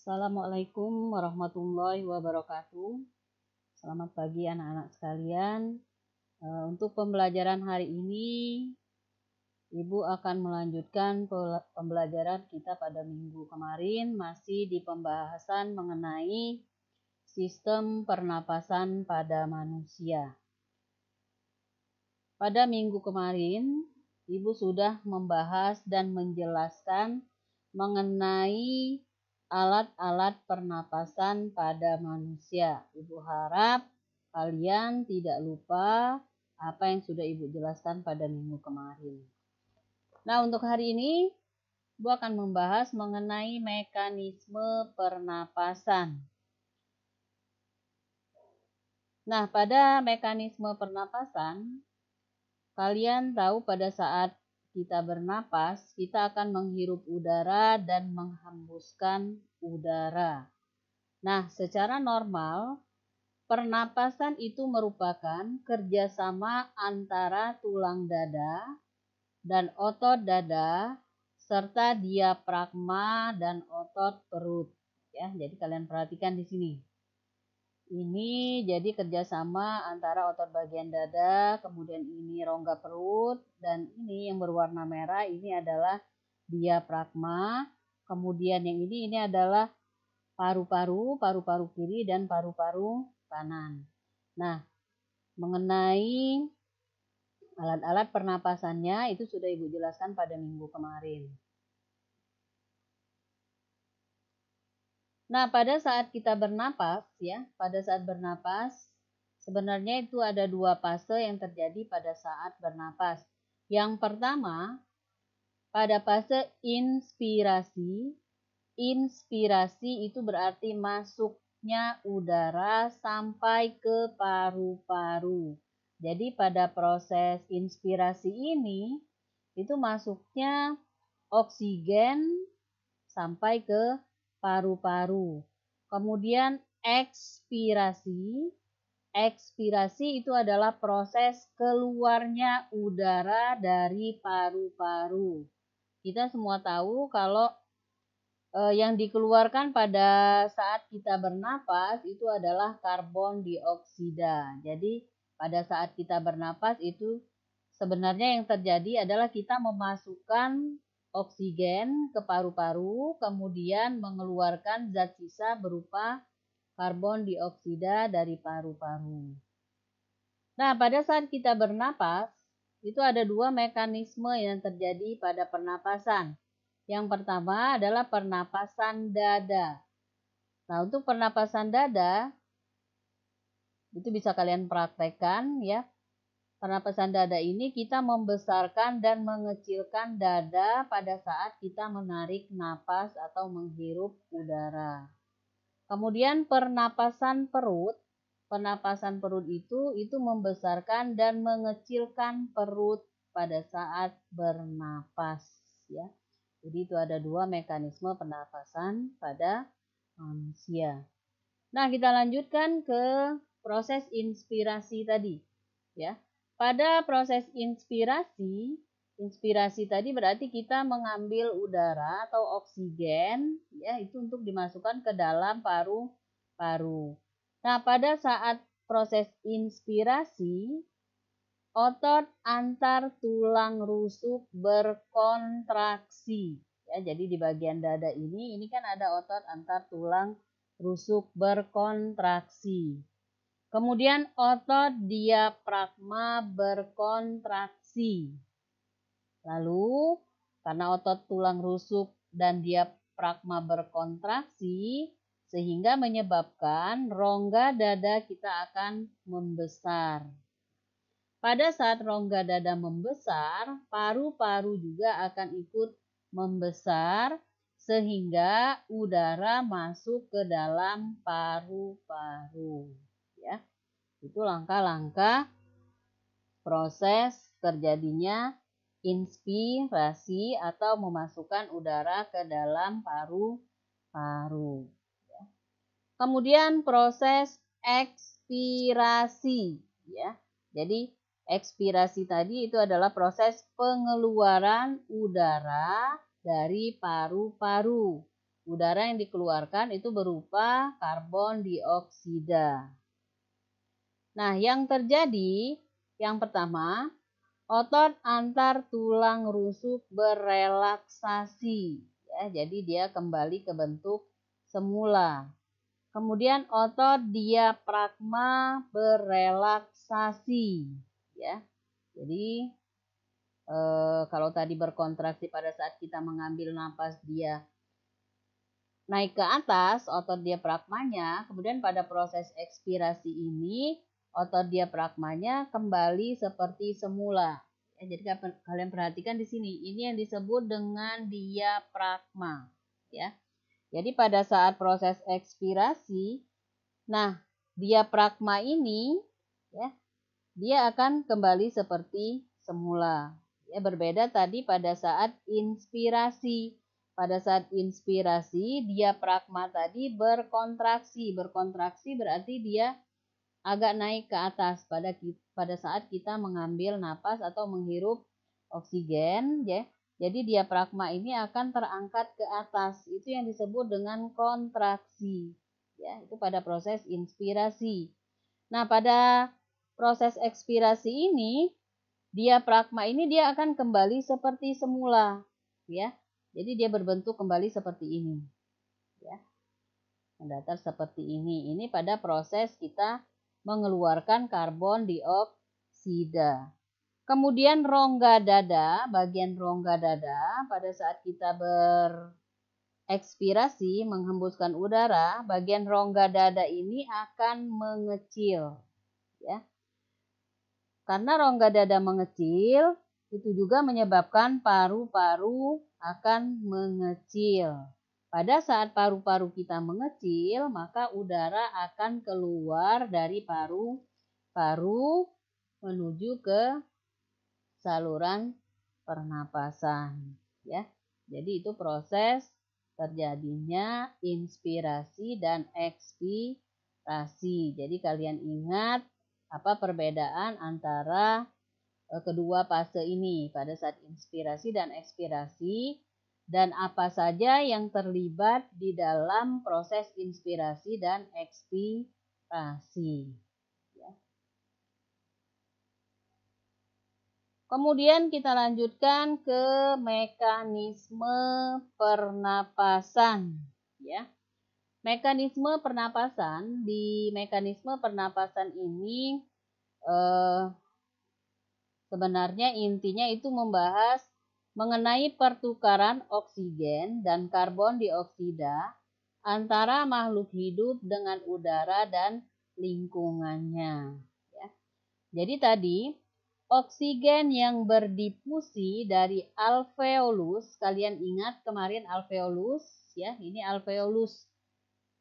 Assalamualaikum warahmatullahi wabarakatuh. Selamat pagi anak-anak sekalian. Untuk pembelajaran hari ini, Ibu akan melanjutkan pembelajaran kita pada minggu kemarin, masih di pembahasan mengenai sistem pernapasan pada manusia. Pada minggu kemarin, Ibu sudah membahas dan menjelaskan mengenai alat-alat pernapasan pada manusia. Ibu harap kalian tidak lupa apa yang sudah Ibu jelaskan pada minggu kemarin. Nah, untuk hari ini, Ibu akan membahas mengenai mekanisme pernapasan. Nah, pada mekanisme pernapasan, kalian tahu pada saat kita bernapas, kita akan menghirup udara dan menghembuskan udara. Nah, secara normal, pernapasan itu merupakan kerjasama antara tulang dada dan otot dada, serta diafragma dan otot perut. Ya, jadi kalian perhatikan di sini. Ini jadi kerjasama antara otot bagian dada, kemudian ini rongga perut, dan ini yang berwarna merah ini adalah diafragma. Kemudian yang ini adalah paru-paru kiri dan paru-paru kanan. Nah, mengenai alat-alat pernapasannya itu sudah Ibu jelaskan pada minggu kemarin. Nah, pada saat kita bernapas, sebenarnya itu ada dua fase yang terjadi pada saat bernapas. Yang pertama, pada fase inspirasi. Inspirasi itu berarti masuknya udara sampai ke paru-paru. Jadi pada proses inspirasi ini, itu masuknya oksigen sampai ke paru-paru. Kemudian ekspirasi. Ekspirasi itu adalah proses keluarnya udara dari paru-paru. Kita semua tahu kalau yang dikeluarkan pada saat kita bernapas itu adalah karbon dioksida. Jadi pada saat kita bernapas itu sebenarnya yang terjadi adalah kita memasukkan oksigen ke paru-paru, kemudian mengeluarkan zat sisa berupa karbon dioksida dari paru-paru. Nah, pada saat kita bernapas, itu ada dua mekanisme yang terjadi pada pernapasan. Yang pertama adalah pernapasan dada. Nah, untuk pernapasan dada, itu bisa kalian praktekkan ya. Pernapasan dada ini kita membesarkan dan mengecilkan dada pada saat kita menarik napas atau menghirup udara. Kemudian pernapasan perut itu membesarkan dan mengecilkan perut pada saat bernapas ya. Jadi itu ada dua mekanisme pernapasan pada manusia. Nah, kita lanjutkan ke proses inspirasi tadi ya. Pada proses inspirasi tadi berarti kita mengambil udara atau oksigen ya, itu untuk dimasukkan ke dalam paru-paru. Nah, pada saat proses inspirasi, otot antar tulang rusuk berkontraksi. Ya, jadi di bagian dada ini kan ada otot antar tulang rusuk berkontraksi. Kemudian otot diafragma berkontraksi. Lalu karena otot tulang rusuk dan diafragma berkontraksi sehingga menyebabkan rongga dada kita akan membesar. Pada saat rongga dada membesar, paru-paru juga akan ikut membesar sehingga udara masuk ke dalam paru-paru. Ya, itu langkah-langkah proses terjadinya inspirasi atau memasukkan udara ke dalam paru-paru. Ya. Kemudian proses ekspirasi. Ya, jadi ekspirasi tadi itu adalah proses pengeluaran udara dari paru-paru. Udara yang dikeluarkan itu berupa karbon dioksida. Nah, yang terjadi yang pertama, otot antar tulang rusuk berelaksasi. Ya, jadi dia kembali ke bentuk semula. Kemudian otot diafragma berelaksasi. Ya, jadi kalau tadi berkontraksi pada saat kita mengambil napas dia naik ke atas otot diafragmanya, kemudian pada proses ekspirasi ini otot diafragmanya kembali seperti semula. Ya, jadi kalian perhatikan di sini, ini yang disebut dengan diafragma. Ya, jadi pada saat proses ekspirasi, nah diafragma ini, ya, dia akan kembali seperti semula. Ya, berbeda tadi pada saat inspirasi. Pada saat inspirasi, diafragma tadi berkontraksi. Berkontraksi berarti dia agak naik ke atas pada saat kita mengambil napas atau menghirup oksigen, ya. Jadi diafragma ini akan terangkat ke atas. Itu yang disebut dengan kontraksi. Ya, itu pada proses inspirasi. Nah, pada proses ekspirasi ini, diafragma ini dia akan kembali seperti semula, ya. Jadi dia berbentuk kembali seperti ini, ya. Mendatar seperti ini. Ini pada proses kita mengeluarkan karbon dioksida. Kemudian rongga dada, bagian rongga dada pada saat kita berekspirasi menghembuskan udara, bagian rongga dada ini akan mengecil, ya. Karena rongga dada mengecil, itu juga menyebabkan paru-paru akan mengecil. Pada saat paru-paru kita mengecil, maka udara akan keluar dari paru-paru menuju ke saluran pernapasan. Ya, jadi itu proses terjadinya inspirasi dan ekspirasi. Jadi kalian ingat apa perbedaan antara kedua fase ini pada saat inspirasi dan ekspirasi, dan apa saja yang terlibat di dalam proses inspirasi dan ekspirasi. Ya. Kemudian kita lanjutkan ke mekanisme pernapasan. Ya. Mekanisme pernapasan, di mekanisme pernapasan ini sebenarnya intinya itu membahas mengenai pertukaran oksigen dan karbon dioksida antara makhluk hidup dengan udara dan lingkungannya. Ya. Jadi tadi oksigen yang berdifusi dari alveolus, kalian ingat kemarin alveolus, ya, ini alveolus.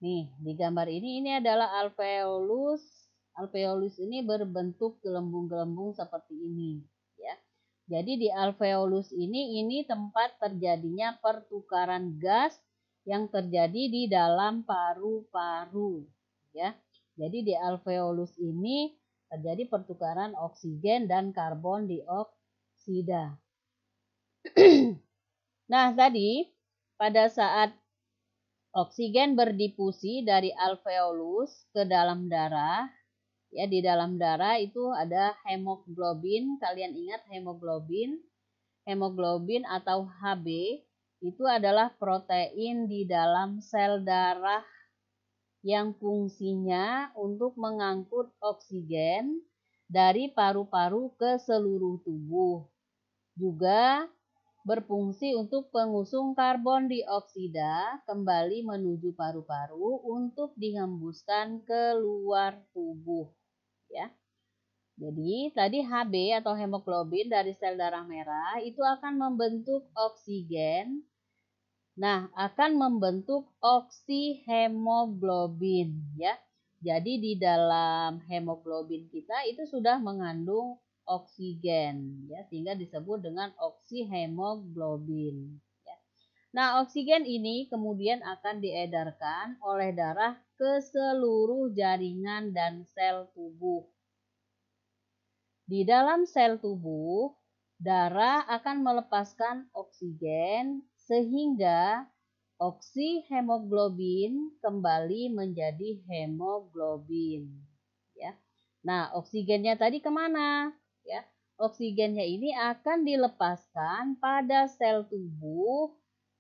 Nih, di gambar ini adalah alveolus. Alveolus ini berbentuk gelembung-gelembung seperti ini, ya. Jadi di alveolus ini tempat terjadinya pertukaran gas yang terjadi di dalam paru-paru, ya. Jadi di alveolus ini terjadi pertukaran oksigen dan karbon dioksida. Nah, tadi pada saat oksigen berdifusi dari alveolus ke dalam darah. Ya, di dalam darah itu ada hemoglobin. Kalian ingat hemoglobin? Hemoglobin atau Hb itu adalah protein di dalam sel darah yang fungsinya untuk mengangkut oksigen dari paru-paru ke seluruh tubuh. Juga berfungsi untuk pengusung karbon dioksida kembali menuju paru-paru untuk dihembuskan ke luar tubuh, ya. Jadi tadi Hb atau hemoglobin dari sel darah merah itu akan membentuk oksigen. Nah, akan membentuk oksihemoglobin, ya. Jadi di dalam hemoglobin kita itu sudah mengandung oksigen, ya, sehingga disebut dengan oksihemoglobin, ya. Nah, oksigen ini kemudian akan diedarkan oleh darah ke seluruh jaringan dan sel tubuh. Di dalam sel tubuh, darah akan melepaskan oksigen sehingga oksihemoglobin kembali menjadi hemoglobin. Ya. Nah, oksigennya tadi kemana? Ya, oksigennya ini akan dilepaskan pada sel tubuh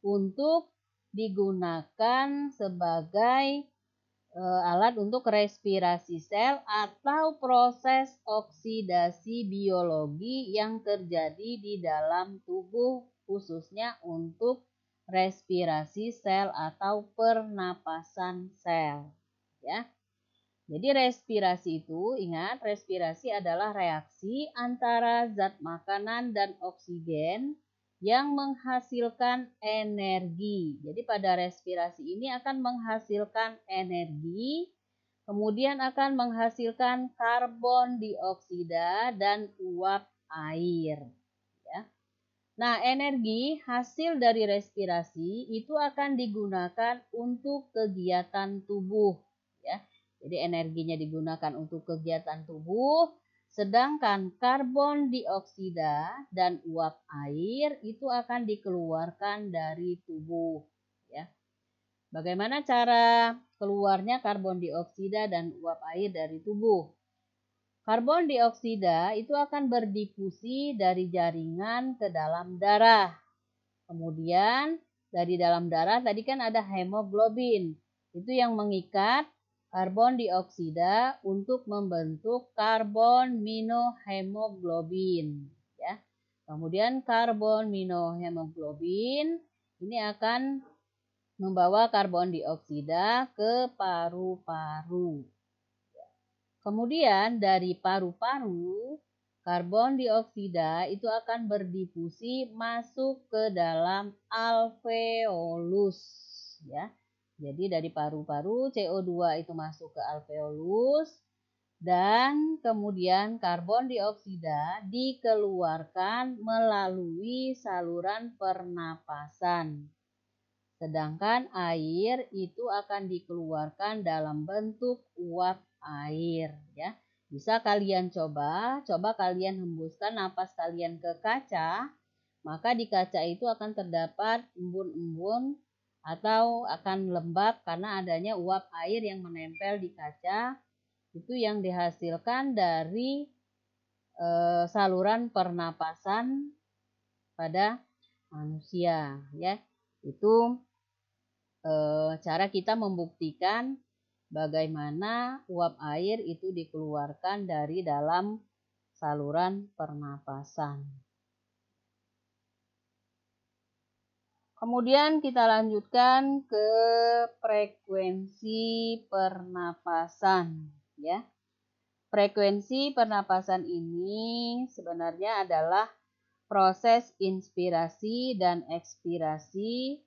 untuk digunakan sebagai alat untuk respirasi sel atau proses oksidasi biologi yang terjadi di dalam tubuh khususnya untuk respirasi sel atau pernapasan sel, ya. Jadi respirasi itu, ingat, respirasi adalah reaksi antara zat makanan dan oksigen yang menghasilkan energi. Jadi pada respirasi ini akan menghasilkan energi, kemudian akan menghasilkan karbon dioksida dan uap air. Nah, energi hasil dari respirasi itu akan digunakan untuk kegiatan tubuh, ya. Jadi energinya digunakan untuk kegiatan tubuh, sedangkan karbon dioksida dan uap air itu akan dikeluarkan dari tubuh, ya. Bagaimana cara keluarnya karbon dioksida dan uap air dari tubuh? Karbon dioksida itu akan berdifusi dari jaringan ke dalam darah. Kemudian dari dalam darah tadi kan ada hemoglobin. Itu yang mengikat karbon dioksida untuk membentuk karbon minohemoglobin, ya. Kemudian karbon minohemoglobin ini akan membawa karbon dioksida ke paru-paru. Kemudian dari paru-paru, karbon dioksida itu akan berdifusi masuk ke dalam alveolus, ya. Jadi dari paru-paru CO2 itu masuk ke alveolus dan kemudian karbon dioksida dikeluarkan melalui saluran pernapasan. Sedangkan air itu akan dikeluarkan dalam bentuk uap air, ya. Bisa kalian coba kalian hembuskan napas kalian ke kaca, maka di kaca itu akan terdapat embun-embun atau akan lembab karena adanya uap air yang menempel di kaca. Itu yang dihasilkan dari saluran pernapasan pada manusia, ya. Itu cara kita membuktikan bagaimana uap air itu dikeluarkan dari dalam saluran pernapasan. Kemudian kita lanjutkan ke frekuensi pernapasan, ya. Frekuensi pernapasan ini sebenarnya adalah proses inspirasi dan ekspirasi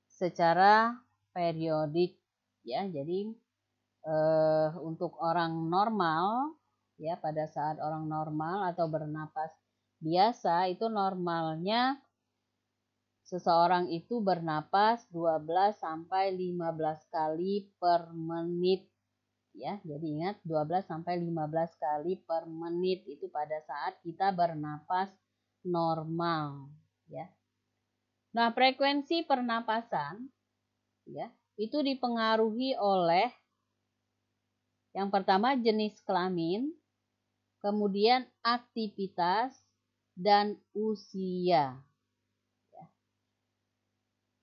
secara periodik, ya. Jadi untuk orang normal, ya, pada saat orang normal atau bernapas biasa itu normalnya seseorang itu bernapas 12 sampai 15 kali per menit, ya. Jadi ingat 12 sampai 15 kali per menit itu pada saat kita bernapas normal, ya. Nah, frekuensi pernapasan, ya, itu dipengaruhi oleh yang pertama jenis kelamin, kemudian aktivitas, dan usia.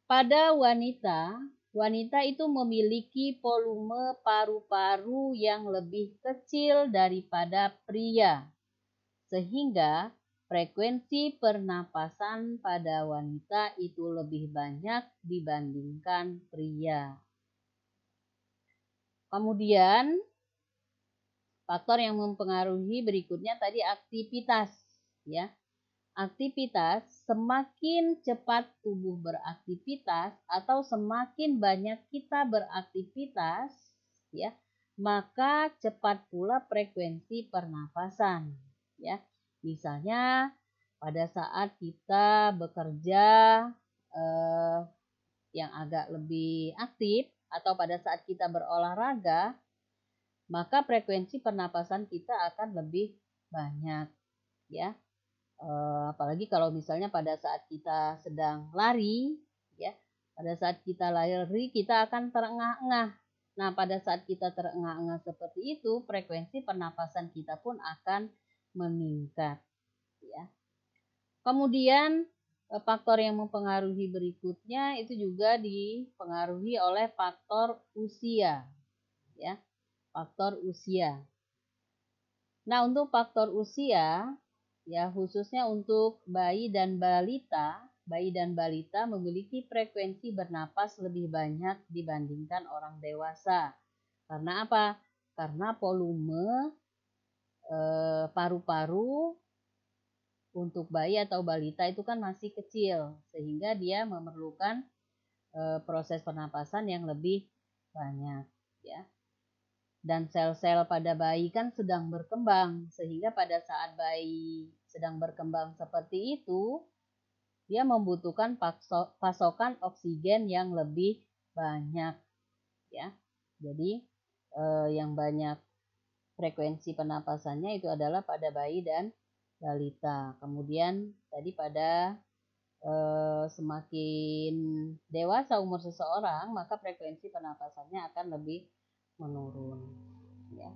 Pada wanita, wanita itu memiliki volume paru-paru yang lebih kecil daripada pria, sehingga frekuensi pernapasan pada wanita itu lebih banyak dibandingkan pria. Kemudian faktor yang mempengaruhi berikutnya tadi aktivitas, ya. Aktivitas, semakin cepat tubuh beraktivitas atau semakin banyak kita beraktivitas, ya, maka cepat pula frekuensi pernapasan, ya. Misalnya pada saat kita bekerja yang agak lebih aktif atau pada saat kita berolahraga, maka frekuensi pernapasan kita akan lebih banyak, ya. Apalagi kalau misalnya pada saat kita sedang lari, ya, Pada saat kita lari, kita akan terengah-engah. Nah, pada saat kita terengah-engah seperti itu, frekuensi pernapasan kita pun akan meningkat. Ya. Kemudian, faktor yang mempengaruhi berikutnya itu juga dipengaruhi oleh faktor usia. Ya, faktor usia. Nah, untuk faktor usia, ya khususnya untuk bayi dan balita memiliki frekuensi bernapas lebih banyak dibandingkan orang dewasa. Karena apa? Karena volume paru-paru untuk bayi atau balita itu kan masih kecil, sehingga dia memerlukan proses pernapasan yang lebih banyak, ya. Dan sel-sel pada bayi kan sedang berkembang, sehingga pada saat bayi sedang berkembang seperti itu, dia membutuhkan pasokan oksigen yang lebih banyak, ya. Jadi yang banyak frekuensi pernapasannya itu adalah pada bayi dan balita. Kemudian tadi pada semakin dewasa umur seseorang, maka frekuensi pernapasannya akan lebih menurun, ya.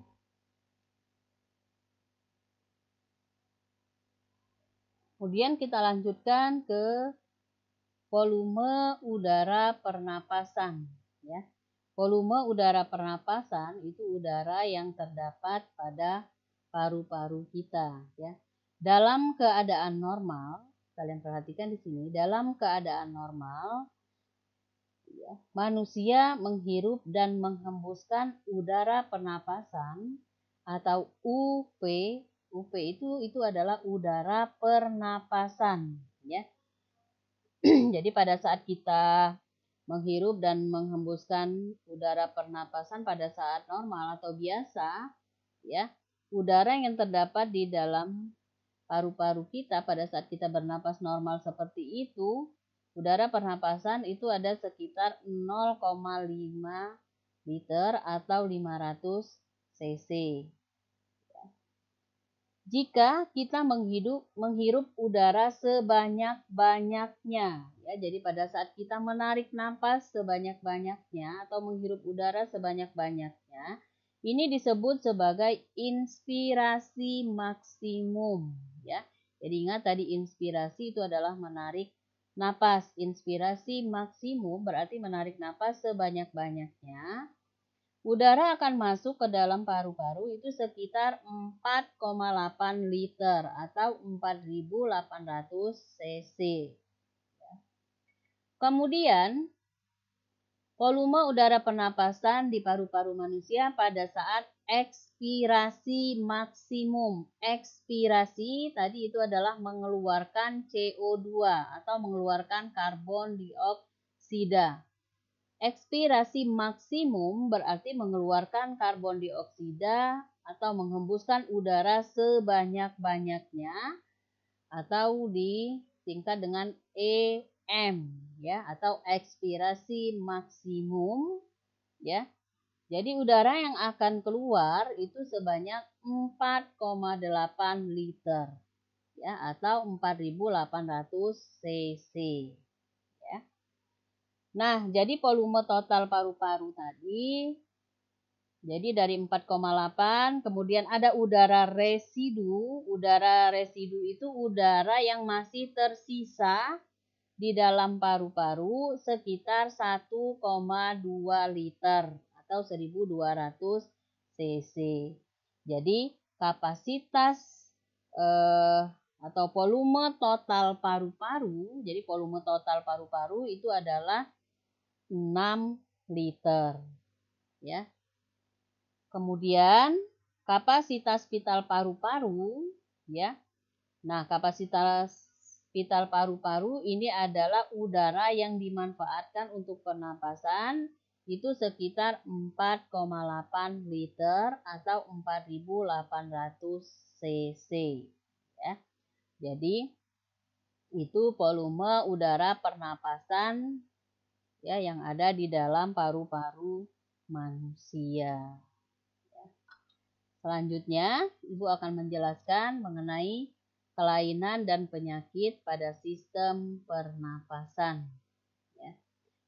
Kemudian kita lanjutkan ke volume udara pernapasan, ya. Volume udara pernapasan itu udara yang terdapat pada paru-paru kita, ya. Dalam keadaan normal, kalian perhatikan di sini, dalam keadaan normal, ya, manusia menghirup dan menghembuskan udara pernapasan atau UP. UP itu adalah udara pernapasan, ya. Jadi pada saat kita menghirup dan menghembuskan udara pernapasan pada saat normal atau biasa, ya, udara yang terdapat di dalam paru-paru kita pada saat kita bernapas normal seperti itu, udara pernapasan itu ada sekitar 0,5 liter atau 500 cc. Jika kita menghirup udara sebanyak-banyaknya, ya, jadi pada saat kita menarik napas sebanyak-banyaknya atau menghirup udara sebanyak-banyaknya, ini disebut sebagai inspirasi maksimum, ya. Jadi ingat tadi inspirasi itu adalah menarik napas, inspirasi maksimum berarti menarik napas sebanyak-banyaknya. Udara akan masuk ke dalam paru-paru itu sekitar 4,8 liter atau 4.800 cc. Kemudian, volume udara pernapasan di paru-paru manusia pada saat ekspirasi maksimum. Ekspirasi tadi itu adalah mengeluarkan CO2 atau mengeluarkan karbon dioksida. Ekspirasi maksimum berarti mengeluarkan karbon dioksida atau menghembuskan udara sebanyak-banyaknya atau disingkat dengan EM, ya, atau ekspirasi maksimum, ya. Jadi udara yang akan keluar itu sebanyak 4,8 liter, ya, atau 4.800 cc. Nah, jadi volume total paru-paru tadi, jadi dari 4,8, kemudian ada udara residu. Udara residu itu udara yang masih tersisa di dalam paru-paru sekitar 1,2 liter atau 1.200 cc. Jadi kapasitas atau volume total paru-paru, jadi volume total paru-paru itu adalah 6 liter, ya. Kemudian kapasitas vital paru-paru, ya. Nah, kapasitas vital paru-paru ini adalah udara yang dimanfaatkan untuk pernapasan itu sekitar 4,8 liter atau 4.800 cc, ya. Jadi itu volume udara pernapasan, ya, yang ada di dalam paru-paru manusia. Selanjutnya, Ibu akan menjelaskan mengenai kelainan dan penyakit pada sistem pernapasan. Ya.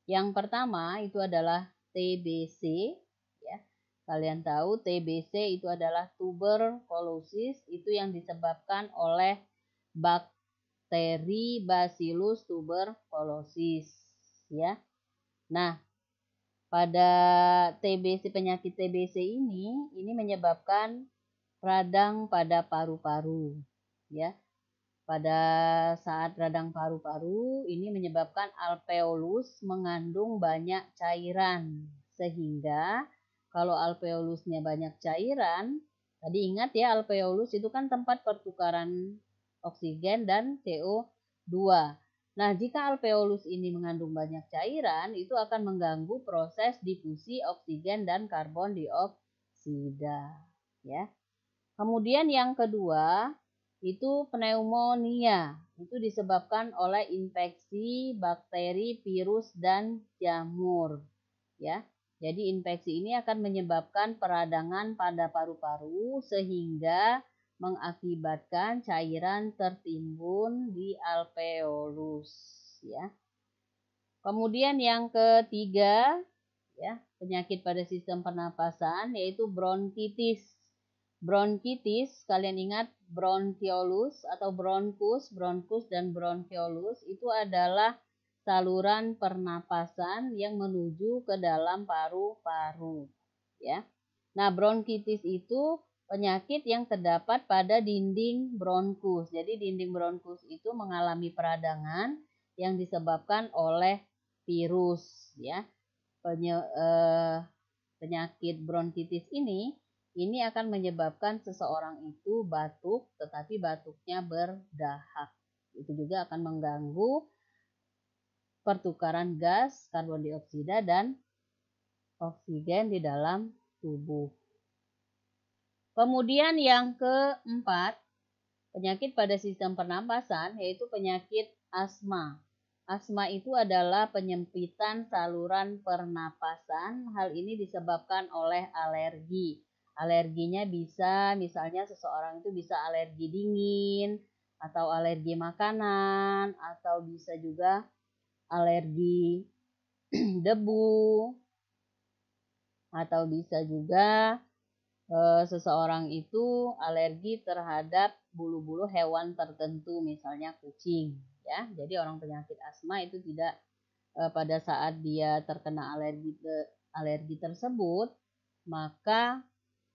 Yang pertama itu adalah TBC, ya. Kalian tahu TBC itu adalah tuberkulosis, itu yang disebabkan oleh bakteri Bacillus tuberculosis, ya. Nah, pada penyakit TBC ini menyebabkan radang pada paru-paru, ya. Pada saat radang paru-paru ini menyebabkan alveolus mengandung banyak cairan, sehingga kalau alveolusnya banyak cairan, tadi ingat ya, alveolus itu kan tempat pertukaran oksigen dan CO2. Nah, jika alveolus ini mengandung banyak cairan, itu akan mengganggu proses difusi oksigen dan karbon dioksida, ya. Kemudian yang kedua, itu pneumonia. Itu disebabkan oleh infeksi bakteri, virus, dan jamur, ya. Jadi infeksi ini akan menyebabkan peradangan pada paru-paru sehingga mengakibatkan cairan tertimbun di alveolus, ya. Kemudian yang ketiga, ya, penyakit pada sistem pernapasan yaitu bronkitis. Bronkitis, kalian ingat bronchiolus atau bronkus, bronkus dan bronchiolus itu adalah saluran pernapasan yang menuju ke dalam paru-paru, ya. Nah, bronkitis itu penyakit yang terdapat pada dinding bronkus. Jadi dinding bronkus itu mengalami peradangan yang disebabkan oleh virus, ya. Penyakit bronkitis ini akan menyebabkan seseorang itu batuk, tetapi batuknya berdahak. Itu juga akan mengganggu pertukaran gas karbon dioksida dan oksigen di dalam tubuh. Kemudian yang keempat, penyakit pada sistem pernapasan yaitu penyakit asma. Asma itu adalah penyempitan saluran pernapasan. Hal ini disebabkan oleh alergi. Alerginya bisa, misalnya seseorang itu bisa alergi dingin, atau alergi makanan, atau bisa juga alergi debu, atau bisa juga seseorang itu alergi terhadap bulu-bulu hewan tertentu, misalnya kucing, ya. Jadi orang penyakit asma itu tidak pada saat dia terkena alergi tersebut, maka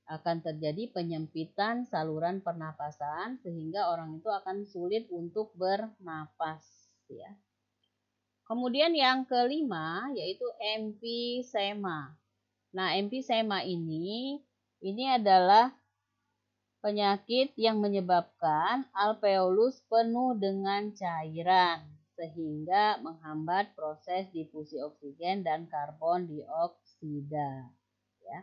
akan terjadi penyempitan saluran pernapasan sehingga orang itu akan sulit untuk bernapas, ya. Kemudian yang kelima yaitu emfisema. Nah, emfisema ini adalah penyakit yang menyebabkan alveolus penuh dengan cairan sehingga menghambat proses difusi oksigen dan karbon dioksida, ya.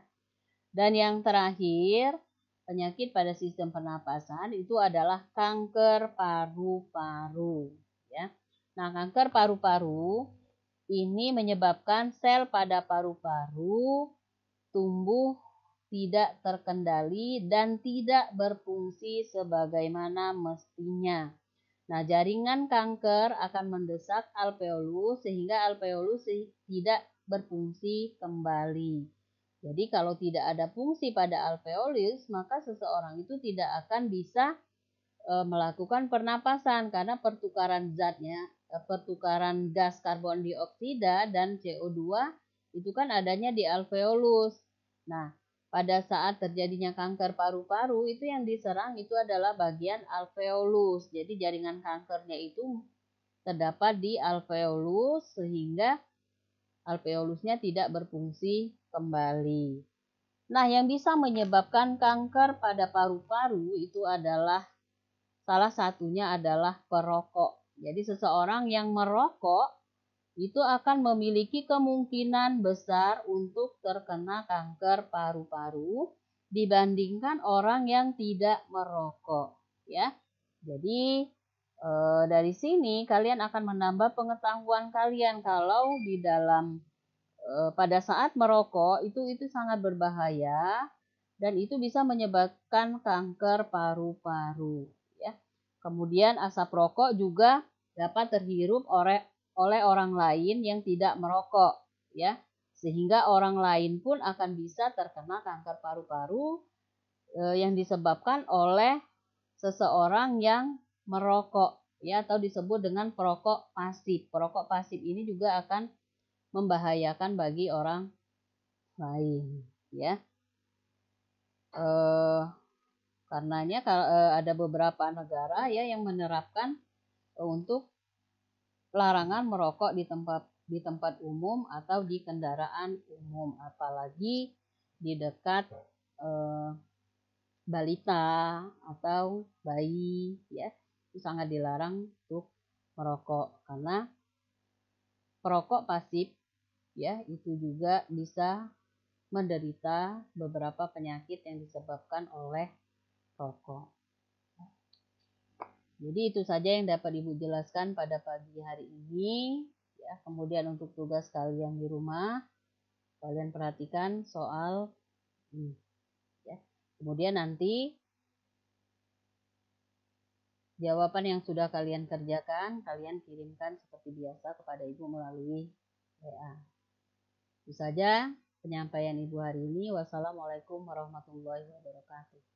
Dan yang terakhir, penyakit pada sistem pernapasan itu adalah kanker paru-paru, ya. Nah, kanker paru-paru ini menyebabkan sel pada paru-paru tumbuh tidak terkendali dan tidak berfungsi sebagaimana mestinya. Nah, jaringan kanker akan mendesak alveolus sehingga alveolus tidak berfungsi kembali. Jadi kalau tidak ada fungsi pada alveolus, maka seseorang itu tidak akan bisa melakukan pernapasan karena pertukaran pertukaran gas karbon dioksida dan CO2 itu kan adanya di alveolus. Nah, pada saat terjadinya kanker paru-paru itu yang diserang itu adalah bagian alveolus. Jadi jaringan kankernya itu terdapat di alveolus sehingga alveolusnya tidak berfungsi kembali. Nah, yang bisa menyebabkan kanker pada paru-paru itu adalah salah satunya adalah perokok. Jadi seseorang yang merokok itu akan memiliki kemungkinan besar untuk terkena kanker paru-paru dibandingkan orang yang tidak merokok, ya. Jadi dari sini kalian akan menambah pengetahuan kalian kalau di dalam pada saat merokok itu sangat berbahaya dan itu bisa menyebabkan kanker paru-paru, ya. Kemudian asap rokok juga dapat terhirup oleh orang lain yang tidak merokok, ya. Sehingga orang lain pun akan bisa terkena kanker paru-paru yang disebabkan oleh seseorang yang merokok, ya, atau disebut dengan perokok pasif. Perokok pasif ini juga akan membahayakan bagi orang lain, ya. Karenanya ada beberapa negara ya yang menerapkan untuk larangan merokok di tempat umum atau di kendaraan umum, apalagi di dekat balita atau bayi, ya, itu sangat dilarang untuk merokok karena perokok pasif, ya, itu juga bisa menderita beberapa penyakit yang disebabkan oleh rokok. Jadi itu saja yang dapat Ibu jelaskan pada pagi hari ini. Ya, kemudian untuk tugas kalian di rumah, kalian perhatikan soal ini. Ya. Kemudian nanti jawaban yang sudah kalian kerjakan, kalian kirimkan seperti biasa kepada Ibu melalui WA. Itu saja penyampaian Ibu hari ini. Wassalamualaikum warahmatullahi wabarakatuh.